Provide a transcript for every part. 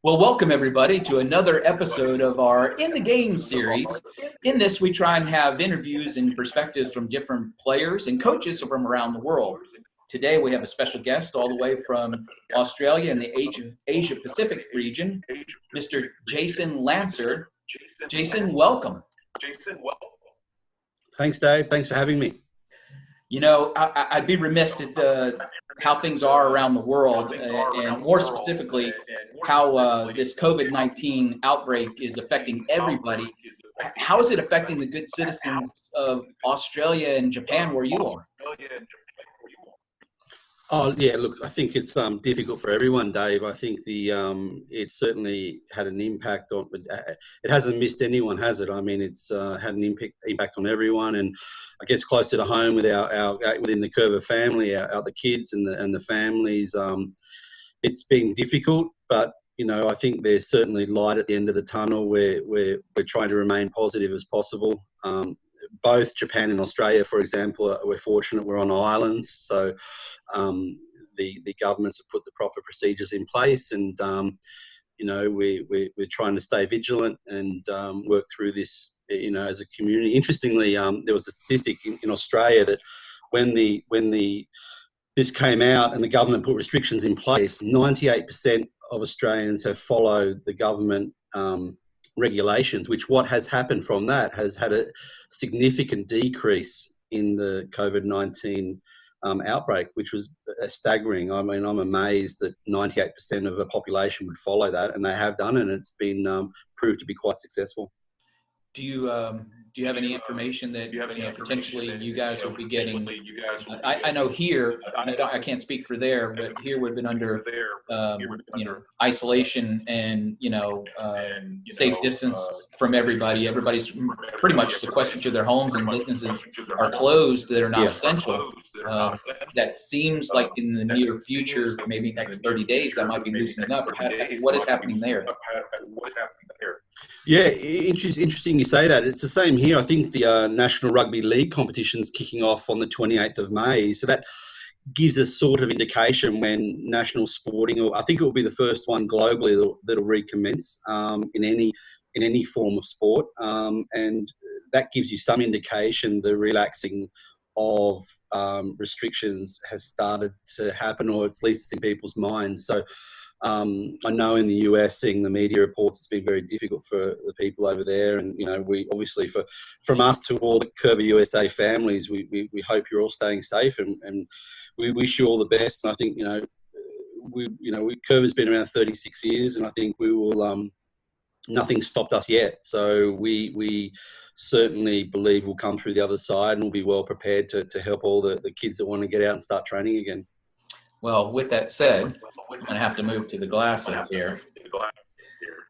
Well, welcome everybody to another episode of our In the Game series. In this, we try and have interviews and perspectives from different players and coaches from around the world. Today, we have a special guest all the way from Australia in the Asia Pacific region, Mr. Jason Lancer. Jason, welcome. Thanks, Dave. Thanks for having me. You know, I'd be remiss at how things are around the world, and more specifically, how this COVID-19 outbreak is affecting everybody. How is it affecting the good citizens of Australia and Japan where you are? Oh yeah, look, I think it's difficult for everyone, Dave. I think it certainly had an impact on. It hasn't missed anyone, has it? I mean, it's had an impact on everyone, and I guess closer to home with our within the Coerver family, the kids and the families. It's been difficult, but you know, I think there's certainly light at the end of the tunnel. We're trying to remain positive as possible. Both Japan and Australia, for example, we're fortunate we're on islands, so the governments have put the proper procedures in place, and you know, we're trying to stay vigilant and work through this, you know, as a community. Interestingly, there was a statistic in Australia that when this came out and the government put restrictions in place, 98% of Australians have followed the government regulations, which what has happened from that has had a significant decrease in the COVID-19 outbreak, which was staggering. I mean, I'm amazed that 98% of the population would follow that, and they have done, and it's been proved to be quite successful. Do you have any information that potentially you guys would be getting? I know here, I can't speak for there, but here we've been under isolation and safe distance from everybody. Everybody's pretty much sequestered to their homes, and businesses are closed that are not essential. That seems like in the near future, maybe next 30 days, that might be loosening up. What is happening there? Yeah, interesting you say that. It's the same here. I think the National Rugby League competition's kicking off on the 28th of May. So that gives us sort of indication when national sporting, or I think it will be the first one globally that'll recommence in any form of sport. And that gives you some indication the relaxing of restrictions has started to happen, or at least it's in people's minds. So I know in the US, seeing the media reports, it's been very difficult for the people over there. And, you know, we obviously, from us to all the Coerver USA families, we hope you're all staying safe, and we wish you all the best. And I think, Coerver's been around 36 years, and I think we will, nothing stopped us yet. So we certainly believe we'll come through the other side, and we'll be well prepared to help all the kids that want to get out and start training again. Well, with that said, I'm going to have to move to the glass up here.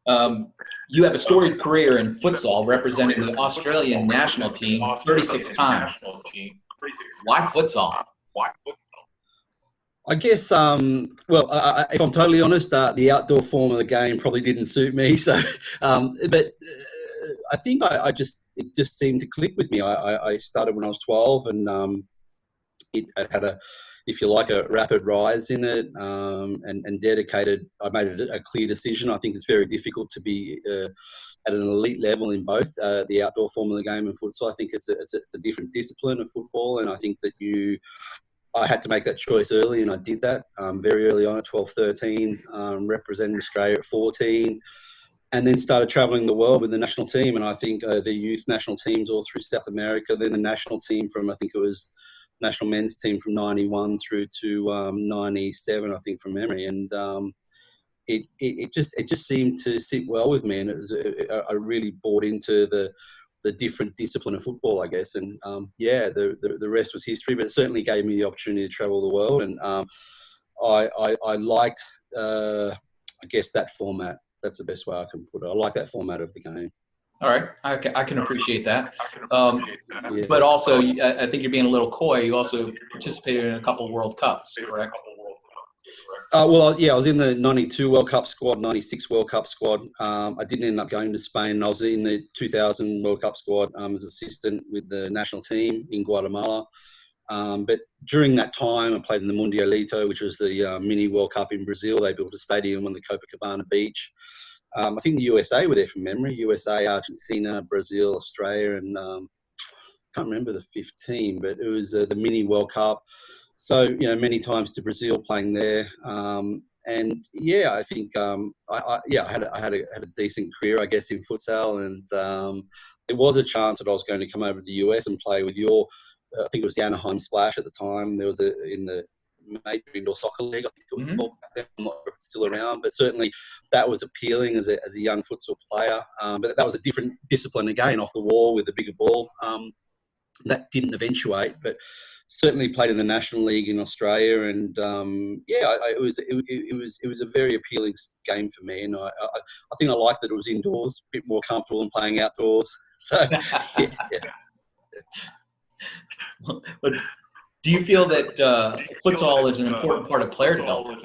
You have a storied career in futsal, representing the Australian national team 36 times. Why futsal? I guess, if I'm totally honest, the outdoor form of the game probably didn't suit me. So, but I think it just seemed to click with me. I started when I was 12, and it had a rapid rise in it, and dedicated. I made it a clear decision. I think it's very difficult to be at an elite level in both the outdoor form of the game and futsal. I think it's a different discipline of football, and I think that I had to make that choice early, and I did that very early on at 12, 13, representing Australia at 14, and then started travelling the world with the national team. And I think the youth national teams all through South America, then the national team from, I think it was national men's team from 91 through to 97, I think, from memory. And it just seemed to sit well with me, and I really bought into the different discipline of football, I guess. And the rest was history, but it certainly gave me the opportunity to travel the world. And I liked, I guess, that format. That's the best way I can put it. I like that format of the game. All right, I can appreciate that. But also, I think you're being a little coy. You also participated in a couple of World Cups, correct? I was in the 92 World Cup squad, 96 World Cup squad. I didn't end up going to Spain. I was in the 2000 World Cup squad as assistant with the national team in Guatemala. But during that time, I played in the Mundialito, which was the mini World Cup in Brazil. They built a stadium on the Copacabana beach. I think the USA were there from memory. USA, Argentina, Brazil, Australia, and can't remember the fifth team, but it was the mini World Cup. So, many times to Brazil playing there. And yeah, I think I had a decent career, I guess, in futsal, and there was a chance that I was going to come over to the US and play with I think it was the Anaheim Splash at the time. There was in the major indoor soccer league, I think it was called back then. I'm not sure if it's still around, but certainly that was appealing as a young futsal player. But that was a different discipline again, off the wall with a bigger ball. That didn't eventuate, but certainly played in the National League in Australia, and it was a very appealing game for me, and I think I liked that it was indoors, a bit more comfortable than playing outdoors. So, yeah. But do you feel that futsal is an important part of player development?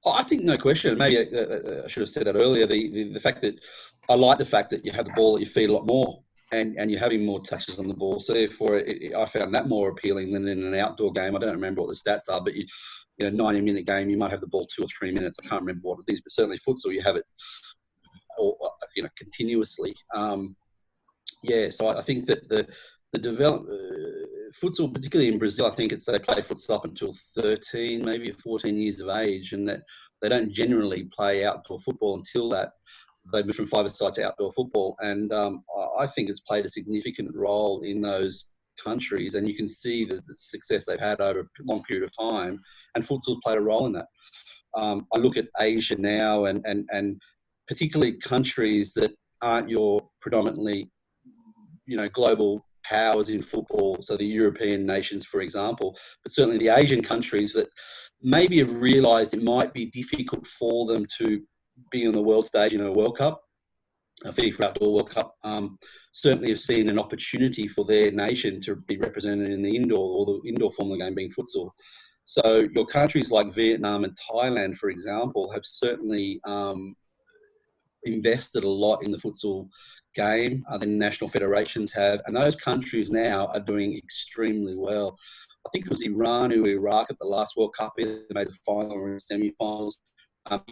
I think no question. Maybe I should have said that earlier. The fact that I like the fact that you have the ball at your feet a lot more, and you're having more touches on the ball. So therefore, I found that more appealing than in an outdoor game. I don't remember what the stats are, but 90-minute game, you might have the ball 2 or 3 minutes. I can't remember what it is, but certainly futsal, you have it, continuously. So I think that the futsal, particularly in Brazil, I think they play futsal up until 13, maybe 14 years of age, and that they don't generally play outdoor football until that. They move from five-a-side to outdoor football, and I think it's played a significant role in those countries, and you can see the success they've had over a long period of time, and futsal's played a role in that. I look at Asia now, and particularly countries that aren't your predominantly, global powers in football, so the European nations, for example, but certainly the Asian countries that maybe have realised it might be difficult for them to be on the world stage in a World Cup, a FIFA Outdoor World Cup, certainly have seen an opportunity for their nation to be represented in the indoor form of the game being futsal. So your countries like Vietnam and Thailand, for example, have certainly invested a lot in the futsal game. The national federations have, and those countries now are doing extremely well. I think it was Iran or Iraq at the last World Cup. They made the final or semi-finals.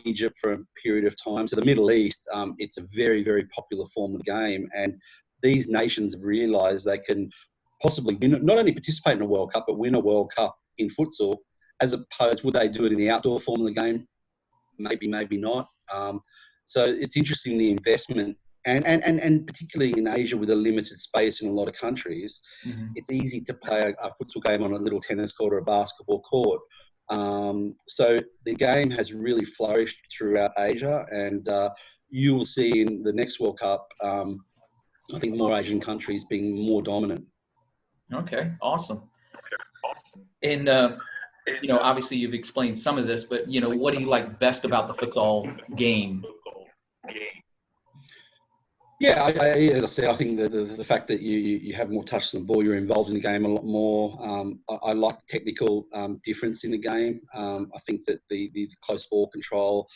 Egypt for a period of time. So the Middle East, it's a very, very popular form of the game. And these nations have realised they can possibly not only participate in a World Cup, but win a World Cup in futsal, as opposed, would they do it in the outdoor form of the game? Maybe, maybe not. So it's interesting, the investment, and particularly in Asia with a limited space in a lot of countries, it's easy to play a futsal game on a little tennis court or a basketball court. So the game has really flourished throughout Asia, and you will see in the next World Cup, I think more Asian countries being more dominant. Okay, awesome. And obviously you've explained some of this, but what do you like best about the futsal game? Yeah, as I said, I think the fact that you have more touch on the ball, you're involved in the game a lot more. I like the technical difference in the game. I think that the close ball control,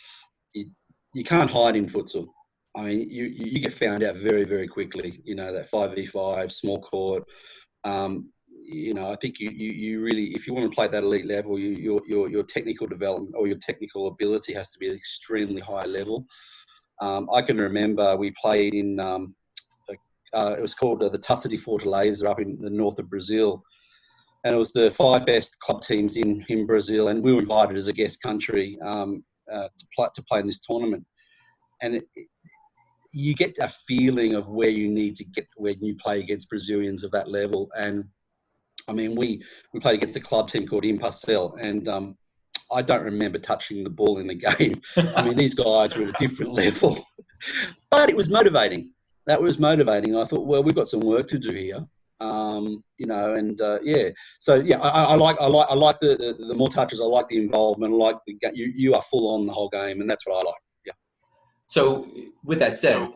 you can't hide in futsal. I mean, you get found out very, very quickly. That 5v5 small court. I think you really, if you want to play at that elite level, your technical development or your technical ability has to be at an extremely high level. I can remember we played in, it was called the Taça de Fortaleza up in the north of Brazil. And it was the 5 best club teams in Brazil. And we were invited as a guest country to play in this tournament. And you get a feeling of where you need to get when you play against Brazilians of that level. And I mean, we played against a club team called Impacel, and I don't remember touching the ball in the game. I mean, these guys were at a different level, but it was motivating. That was motivating. I thought, well, we've got some work to do here, yeah. So yeah, I like the more touches. I like the involvement. I like you are full on the whole game, and that's what I like. Yeah. So with that said,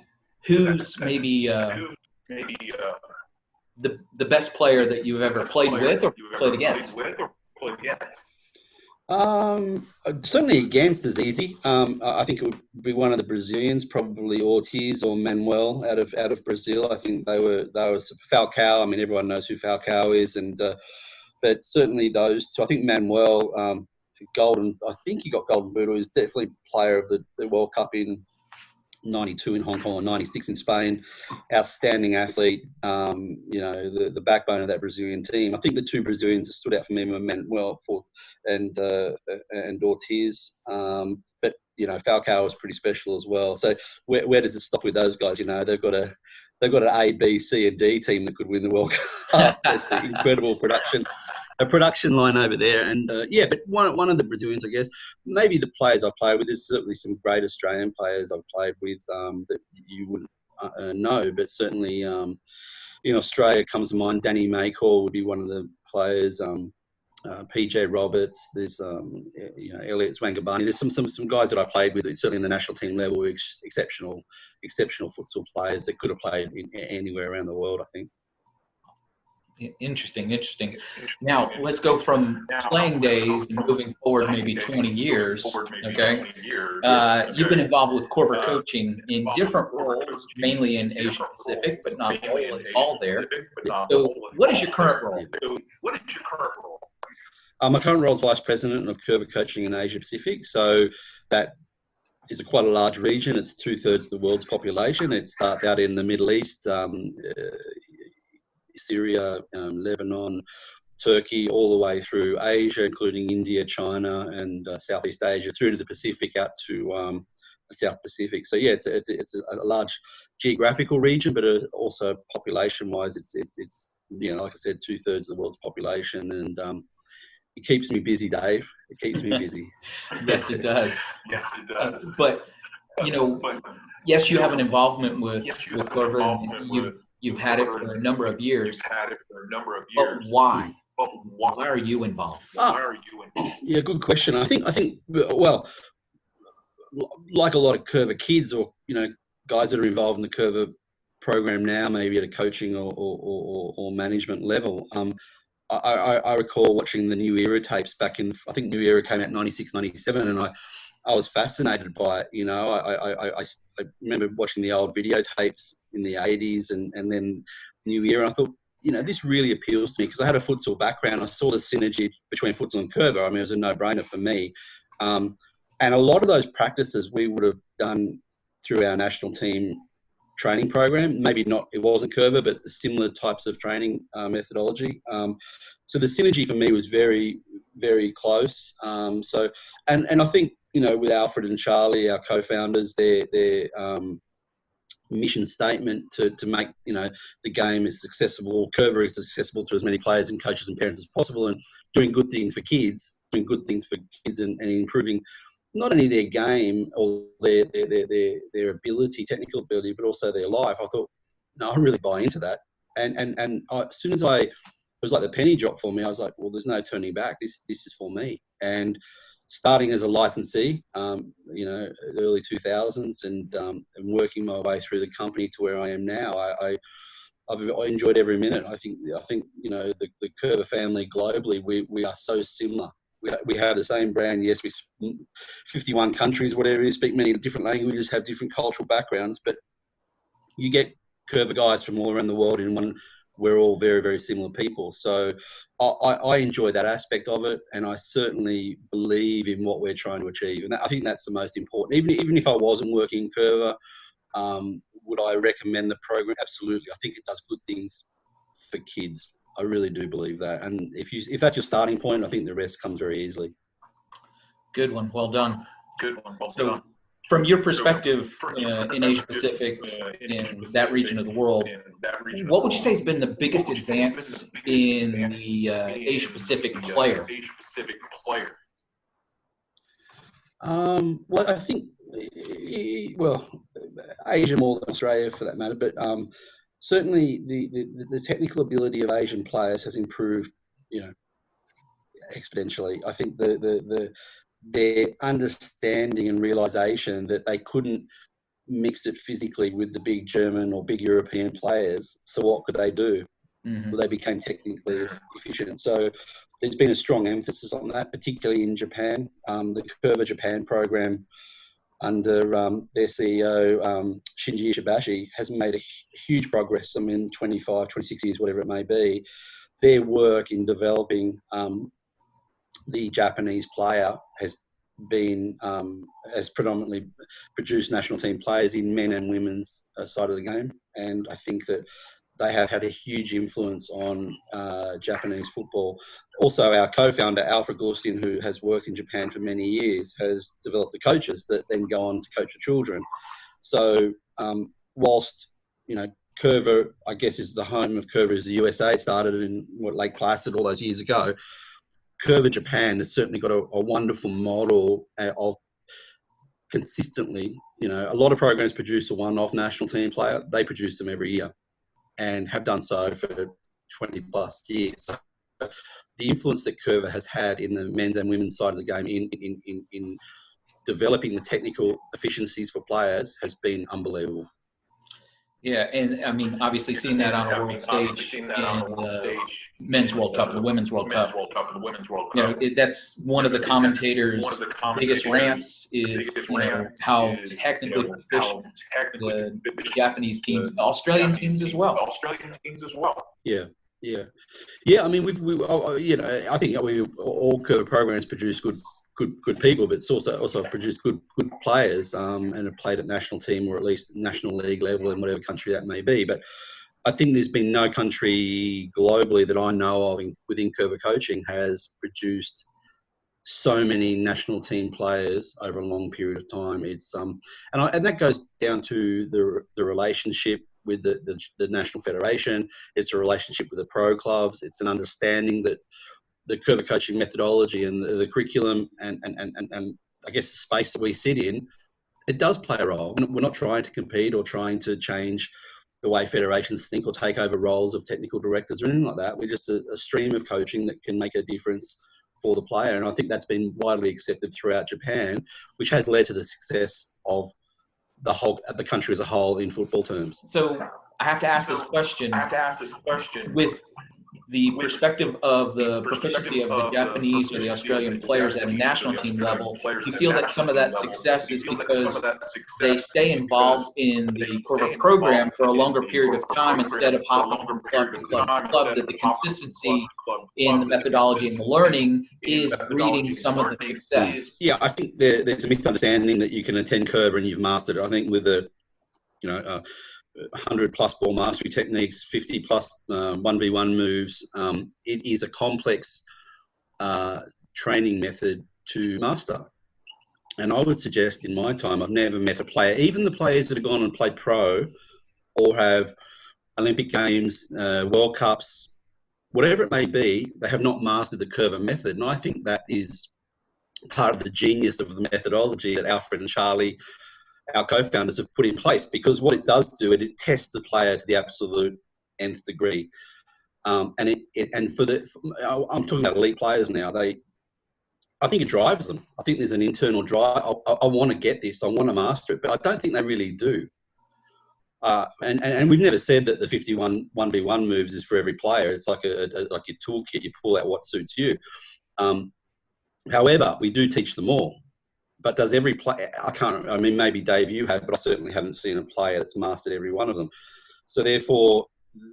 who's maybe the best player that you've ever played with or played against? Certainly against is easy. I think it would be one of the Brazilians, probably Ortiz or Manuel out of Brazil. I think they were Falcao. I mean, everyone knows who Falcao is, and but certainly those two. I think Manuel, golden. I think he got golden boot. He was definitely player of the World Cup in '92 in Hong Kong or '96 in Spain. Outstanding athlete. The backbone of that Brazilian team. I think the two Brazilians that stood out for me were Manuel and Ortiz. But Falcao was pretty special as well. So where does it stop with those guys? They've got an A, B, C, and D team that could win the World Cup. It's an incredible production line over there. And but one of the Brazilians, I guess, maybe the players I've played with, there's certainly some great Australian players I've played with that you wouldn't know, but certainly in Australia comes to mind. Danny Maycor would be one of the players. PJ Roberts, there's Elliot Swangabani. There's some guys that I played with, certainly in the national team level, exceptional futsal players that could have played anywhere around the world, I think. Interesting. Now, let's go from playing days and moving forward maybe 20 years, okay? You've been involved with Coerver coaching in different roles, mainly in Asia Pacific, but not all there. So what is your current role? My current role is Vice President of Coerver Coaching in Asia Pacific. So that is quite a large region. It's 2/3 of the world's population. It starts out in the Middle East, Syria, Lebanon, Turkey, all the way through Asia, including India, China, and Southeast Asia, through to the Pacific, out to the South Pacific. So yeah, it's a large geographical region, but also population-wise, it's like I said, 2/3 of the world's population, and it keeps me busy, Dave. It keeps me busy. Yes, it does. But yes, you have an involvement with Coerver, and you've had it for a number of years. But why? Why are you involved? Yeah, good question. I think well, like a lot of Coerver kids or guys that are involved in the Coerver program now, maybe at a coaching or management level. I recall watching the New Era tapes back in, I think New Era came out 96, 97, and I was fascinated by it. I remember watching the old videotapes in the 80s and then New Era. I thought, this really appeals to me because I had a futsal background. I saw the synergy between futsal and Coerver. I mean, it was a no-brainer for me. And a lot of those practices we would have done through our national team training program. Maybe not, it wasn't Coerver, but similar types of training methodology. So the synergy for me was very, very close. And I think, with Alfred and Charlie, our co-founders, their mission statement to make, the game as accessible, Coerver is accessible to as many players and coaches and parents as possible, and doing good things for kids, and improving not only their game or their ability, technical ability, but also their life. I thought, no, I really buy into that. And as soon as it was like the penny dropped for me, I was like, well, there's no turning back. This is for me. And starting as a licensee, early 2000s, and working my way through the company to where I am now, I've enjoyed every minute. I think the Coerver family globally, we are so similar. We have the same brand. Yes, we 51 countries, whatever it is, speak many different languages, have different cultural backgrounds, but you get Coerver guys from all around the world in one. We're all very, very similar people. So I enjoy that aspect of it, and I certainly believe in what we're trying to achieve. And I think that's the most important. Even if I wasn't working in Coerver, would I recommend the program? Absolutely. I think it does good things for kids. I really do believe that. And if that's your starting point, I think the rest comes very easily. Good one. Well done. So, from your perspective in Asia Pacific, in that region of the world, what would you say has been the biggest advance in the Asia Pacific player? Well, I think, Asia more than Australia for that matter, but certainly the technical ability of Asian players has improved, exponentially. I think their understanding and realization that they couldn't mix it physically with the big German or big European players. So what could they do? they became technically efficient. So there's been a strong emphasis on that, particularly in Japan. The Coerver Japan program under their CEO, Shinji Ishibashi, has made a huge progress. I mean, 25, 26 years, whatever it may be. Their work in developing the Japanese player has predominantly produced national team players in men and women's side of the game. And I think that they have had a huge influence on Japanese football. Also, our co-founder, Alfred Gorstian, who has worked in Japan for many years, has developed the coaches that then go on to coach the children. So whilst, Coerver, I guess, is the home of Coerver, is the USA, started in Lake Placid all those years ago. Coerver Japan has certainly got a wonderful model of consistently, a lot of programs produce a one-off national team player. They produce them every year and have done so for 20 plus years. So the influence that Coerver has had in the men's and women's side of the game in developing the technical efficiencies for players has been unbelievable. Yeah, and I mean, obviously seeing that on a world stage in the men's World Cup, the women's World Cup. That's one of the commentators' biggest rants is how technically proficient the Japanese teams, Australian teams as well. Yeah. I mean, I think all Coerver programs produce good people, but it's also produced good players and have played at national team or at least national league level in whatever country that may be. But I think there's been no country globally that I know of within Coerver coaching has produced so many national team players over a long period of time. It's and that goes down to the relationship with the national federation. It's a relationship with the pro clubs. It's an understanding that the Coerver coaching methodology and the curriculum and I guess the space that we sit in, it does play a role. We're not trying to compete or trying to change the way federations think or take over roles of technical directors or anything like that. We're just a stream of coaching that can make a difference for the player. And I think that's been widely accepted throughout Japan, which has led to the success of the country as a whole in football terms. So I have to ask this question with the perspective of the proficiency of the Japanese or the Australian players at a national team level. Do you feel that some of that success is because they stay involved in the Coerver program for a longer period of time instead of hopping from club to club to club, that the consistency in the methodology and the learning is breeding some of the success? Yeah, I think there's a misunderstanding that you can attend Coerver and you've mastered it. I think with the 100 plus ball mastery techniques, 50 plus 1v1 moves. It is a complex training method to master. And I would suggest in my time, I've never met a player, even the players that have gone and played pro or have Olympic Games, World Cups, whatever it may be, they have not mastered the Coerver method. And I think that is part of the genius of the methodology that Alfred and Charlie, our co-founders, have put in place, because what it does do, it tests the player to the absolute nth degree. I'm talking about elite players now. I think it drives them. I think there's an internal drive. I want to get this. I want to master it, but I don't think they really do. And we've never said that the 51 1v1 moves is for every player. It's like like your toolkit. You pull out what suits you. However, we do teach them all. But does every player? Maybe Dave, you have, but I certainly haven't seen a player that's mastered every one of them. So therefore,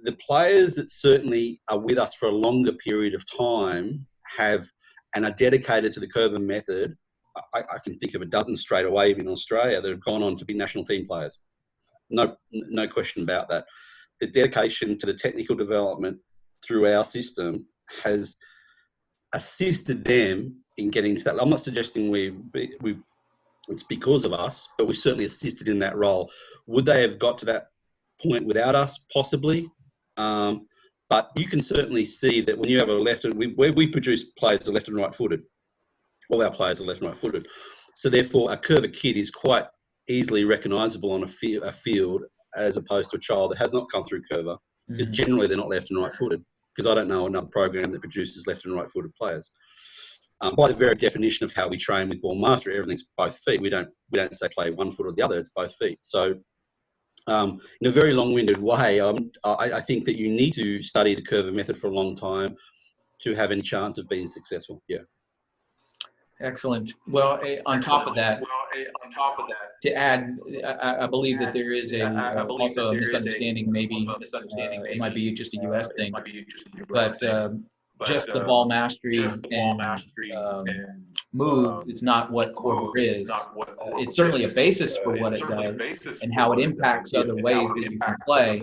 the players that certainly are with us for a longer period of time and are dedicated to the Coerver method. I can think of a dozen straight away in Australia that have gone on to be national team players. No question about that. The dedication to the technical development through our system has assisted them in getting to that. I'm not suggesting it's because of us, but we've certainly assisted in that role. Would they have got to that point without us? Possibly. But you can certainly see that when you have we produce players that are left and right footed. All our players are left and right footed. So therefore, a Coerver kid is quite easily recognisable on a field as opposed to a child that has not come through Coerver, because generally they're not left and right footed, because I don't know another program that produces left and right footed players. By the very definition of how we train with ball mastery, everything's both feet. We don't say play one foot or the other, it's both feet. So in a very long-winded way, I think that you need to study the Coerver method for a long time to have any chance of being successful. Yeah. Excellent. Well, on top of that, to add, I believe that there is also a misunderstanding. Maybe it might be just a U.S. thing, but just the ball mastery and move is not what Coerver is. It's certainly a basis for what it does and how it impacts other ways that you can play.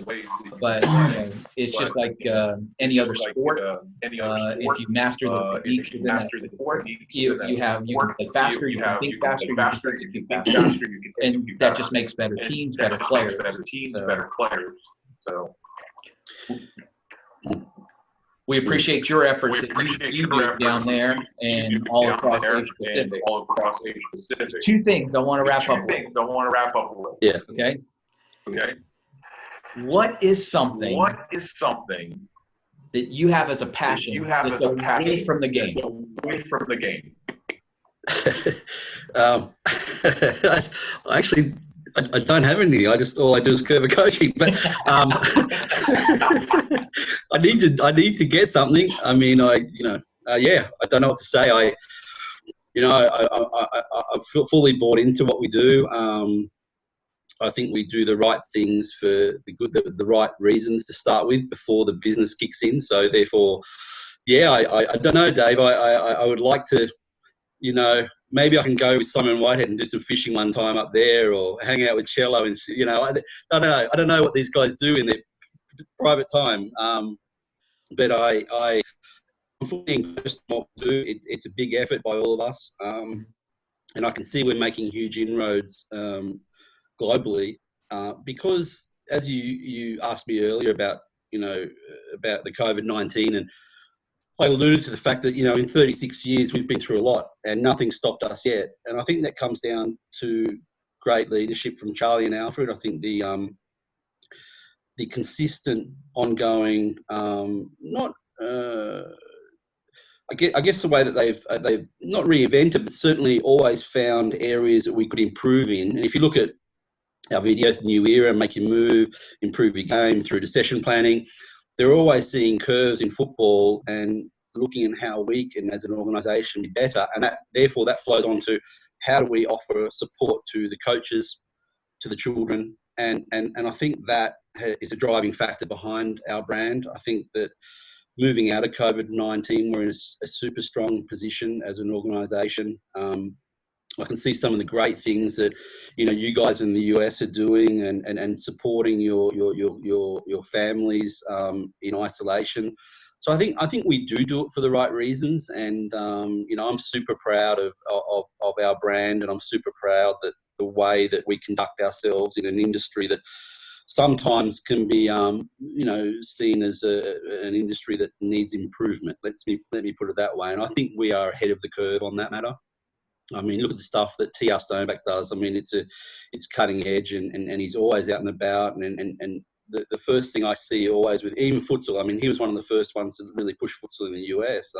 But it's just like any other sport. If you master the techniques within that sport, you can play faster, you can think faster, you can execute faster, and that just makes better teams, better players. So we appreciate your efforts that you do down there and all across Asia Pacific. There's two things I want to wrap up with. Yeah. Okay. What is something that you have as a passion that's away from the game? Actually, I don't have any. All I do is Coerver coaching. But I need to get something. I mean, I don't know what to say. I feel fully bought into what we do. I think we do the right things for the right reasons to start with before the business kicks in. So therefore, I don't know, Dave. I would like to, maybe I can go with Simon Whitehead and do some fishing one time up there, or hang out with Cello and I don't know. I don't know what these guys do in their private time, but I'm fully engrossed in what we do. It's a big effort by all of us, and I can see we're making huge inroads globally, because as you asked me earlier about about the COVID-19, and I alluded to the fact that in 36 years we've been through a lot and nothing stopped us yet, and I think that comes down to great leadership from Charlie and Alfred. I think the consistent, ongoing, I guess the way that they've not reinvented, but certainly always found areas that we could improve in. And if you look at our videos, New Era, Make Your Move, Improve Your Game through to session planning, they're always seeing curves in football and looking at how we can, as an organisation, be better. And therefore that flows on to how do we offer support to the coaches, to the children. And I think that is a driving factor behind our brand. I think that moving out of COVID-19, we're in a super strong position as an organisation. I can see some of the great things that you guys in the US are doing, and supporting your families in isolation. So I think we do it for the right reasons, and I'm super proud of our brand, and I'm super proud that the way that we conduct ourselves in an industry that sometimes can be seen as an industry that needs improvement. Let me put it that way, and I think we are ahead of the curve on that matter. I mean, look at the stuff that T.R. Stoneback does. I mean, it's cutting edge, and he's always out and about. And the first thing I see always with even futsal, I mean, he was one of the first ones to really push futsal in the US.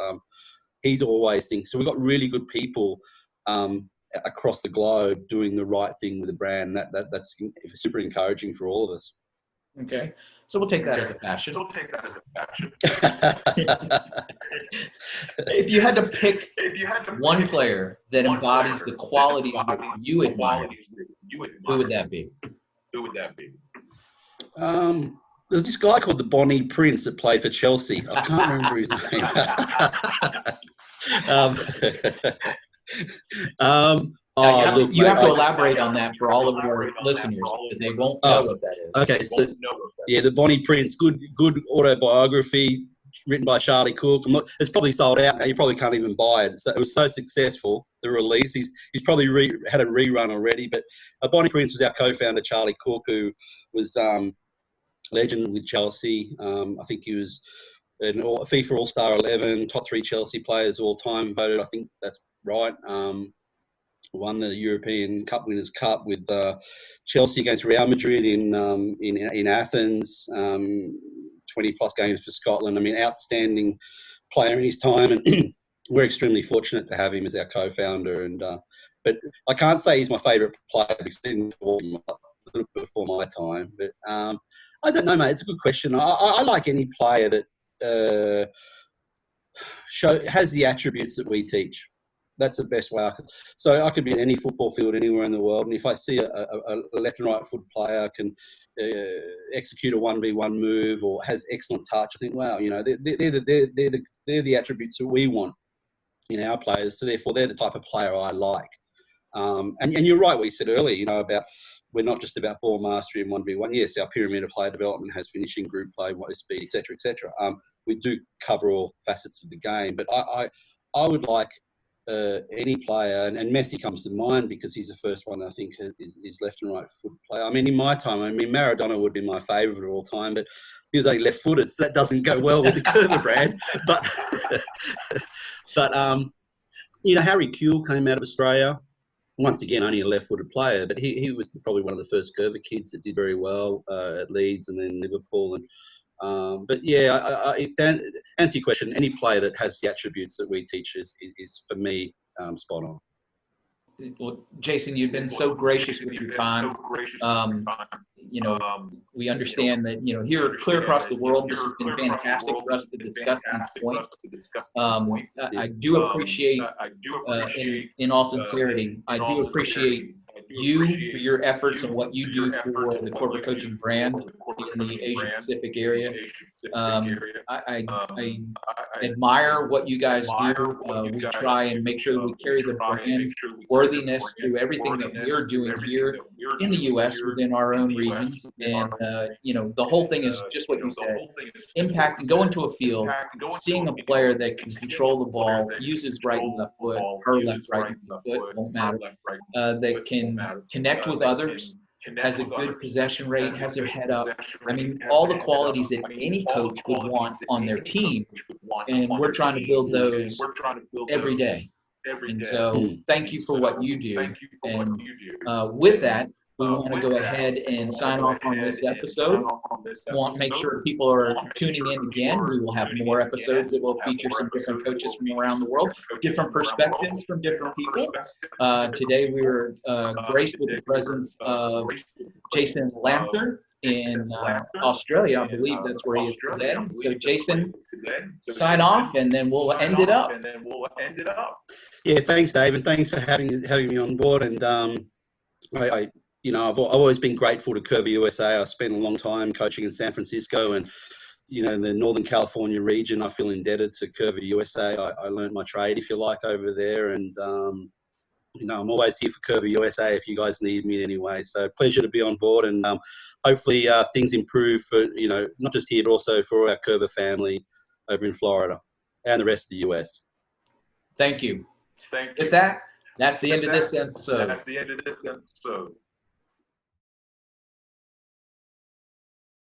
He's always thinking. So we've got really good people across the globe doing the right thing with the brand. That's super encouraging for all of us. Okay. So we'll take that as a passion. If you had to pick one player that embodies the qualities that you admire, who would that be? There's this guy called the Bonnie Prince that played for Chelsea. I can't remember his name. You have to elaborate on that for all of your listeners, because they won't know what that is. Okay, so the Bonnie Prince, good autobiography written by Charlie Cook. It's probably sold out now. You probably can't even buy it. So it was so successful, the release. He's probably had a rerun already. But Bonnie Prince was our co-founder, Charlie Cook, who was legend with Chelsea. I think he was a FIFA All-Star 11, top 3 Chelsea players all time voted. I think that's right. Won the European Cup Winners' Cup with Chelsea against Real Madrid in Athens. 20 plus games for Scotland. I mean, outstanding player in his time, and we're extremely fortunate to have him as our co-founder. And but I can't say he's my favourite player because I didn't call him little before my time. But I don't know, mate. It's a good question. I like any player that has the attributes that we teach. That's the best way I could. So I could be in any football field anywhere in the world, and if I see a left and right foot player can execute a 1v1 move or has excellent touch, I think, wow, you know, they're the attributes that we want in our players. So therefore, they're the type of player I like. And you're right what you said earlier, you know, about we're not just about ball mastery and 1v1. Yes, our pyramid of player development has finishing, group play, what is speed, etc., etc. We do cover all facets of the game, but I would like any player, and Messi comes to mind because he's the first one that I think is left and right foot player. I mean, in my time, Maradona would be my favourite of all time, but he was only left-footed, so that doesn't go well with the Coerver brand. But you know, Harry Kewell came out of Australia. Once again, only a left-footed player, but he was probably one of the first Coerver kids that did very well at Leeds and then Liverpool. And but yeah, to answer your question, any player that has the attributes that we teach is for me spot on. Well, Jason, you've been so gracious with your time. You know, we understand that, you know, here clear across the world, this has been fantastic for us to discuss these points. I do appreciate, in all sincerity, I do appreciate you for your efforts and what you do for the corporate coaching brand in the Asia Pacific area. I admire what you guys do. We try and make sure that we carry the brand worthiness through everything that we're doing here in the U.S. within our own regions. And, you know, the whole thing is just what you said, impact and go into a field, seeing a player that can control the ball, uses right and left foot, or left, right and left foot, won't matter, that can connect with others, has a good possession rate, has their head up. I mean, all the qualities that any coach would want on their team. And we're trying to build those every day. And so thank you for what you do. And with that, we want to go ahead and sign off on this episode. Want to make sure people are tuning in again. We will have more episodes that will feature some different coaches from around the world, different perspectives from different people. Today we were graced with the presence of Jason Lancer in Australia. I believe that's where he is today. So Jason, sign off and then we'll end it up. Yeah, thanks, Dave, and thanks for having me on board. And you know, I've always been grateful to Coerver USA. I spent a long time coaching in San Francisco, and you know, in the Northern California region, I feel indebted to Coerver USA. I learned my trade, if you like, over there, and you know, I'm always here for Coerver USA if you guys need me in any way. So pleasure to be on board, and hopefully things improve for, you know, not just here but also for our Coerver family over in Florida and the rest of the US. Thank you. With that, that's the end of this episode.